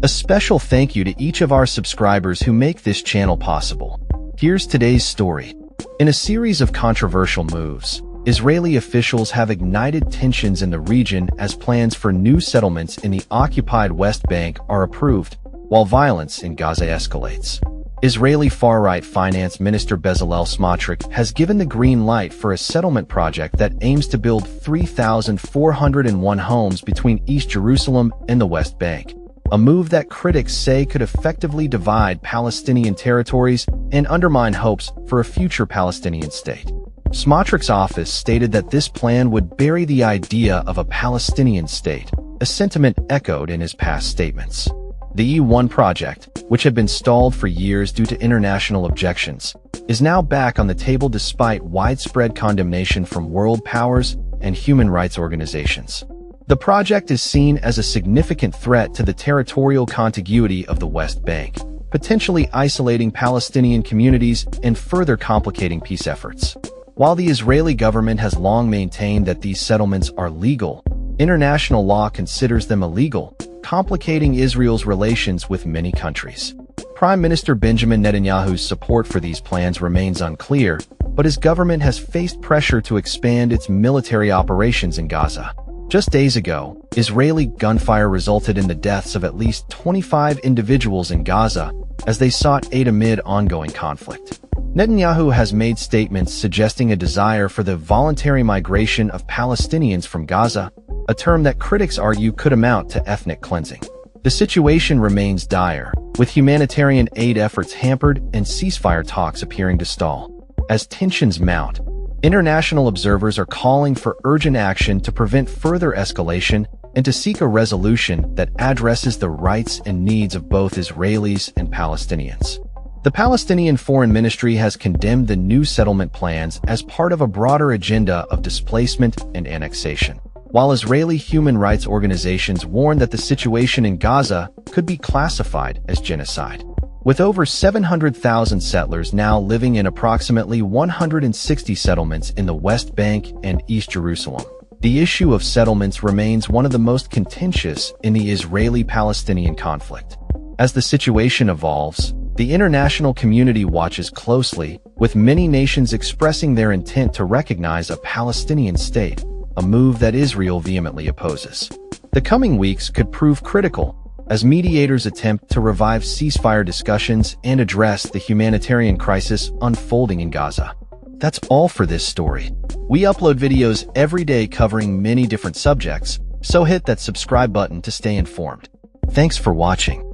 A special thank you to each of our subscribers who make this channel possible. Here's today's story. In a series of controversial moves, Israeli officials have ignited tensions in the region as plans for new settlements in the occupied West Bank are approved, while violence in Gaza escalates. Israeli far-right Finance Minister Bezalel Smotrich has given the green light for a settlement project that aims to build 3,401 homes between East Jerusalem and the West Bank, a move that critics say could effectively divide Palestinian territories and undermine hopes for a future Palestinian state. Smotrich's office stated that this plan would bury the idea of a Palestinian state, a sentiment echoed in his past statements. The E1 project, which had been stalled for years due to international objections, is now back on the table despite widespread condemnation from world powers and human rights organizations. The project is seen as a significant threat to the territorial contiguity of the West Bank, potentially isolating Palestinian communities and further complicating peace efforts. While the Israeli government has long maintained that these settlements are legal, international law considers them illegal, complicating Israel's relations with many countries. Prime Minister Benjamin Netanyahu's support for these plans remains unclear, but his government has faced pressure to expand its military operations in Gaza. Just days ago, Israeli gunfire resulted in the deaths of at least 25 individuals in Gaza as they sought aid amid ongoing conflict. Netanyahu has made statements suggesting a desire for the voluntary migration of Palestinians from Gaza, a term that critics argue could amount to ethnic cleansing. The situation remains dire, with humanitarian aid efforts hampered and ceasefire talks appearing to stall. As tensions mount, international observers are calling for urgent action to prevent further escalation and to seek a resolution that addresses the rights and needs of both Israelis and Palestinians. The Palestinian Foreign Ministry has condemned the new settlement plans as part of a broader agenda of displacement and annexation, while Israeli human rights organizations warn that the situation in Gaza could be classified as genocide. With over 700,000 settlers now living in approximately 160 settlements in the West Bank and East Jerusalem, the issue of settlements remains one of the most contentious in the Israeli-Palestinian conflict. As the situation evolves, the international community watches closely, with many nations expressing their intent to recognize a Palestinian state, a move that Israel vehemently opposes. The coming weeks could prove critical as mediators attempt to revive ceasefire discussions and address the humanitarian crisis unfolding in Gaza. That's all for this story. We upload videos every day covering many different subjects, so hit that subscribe button to stay informed. Thanks for watching.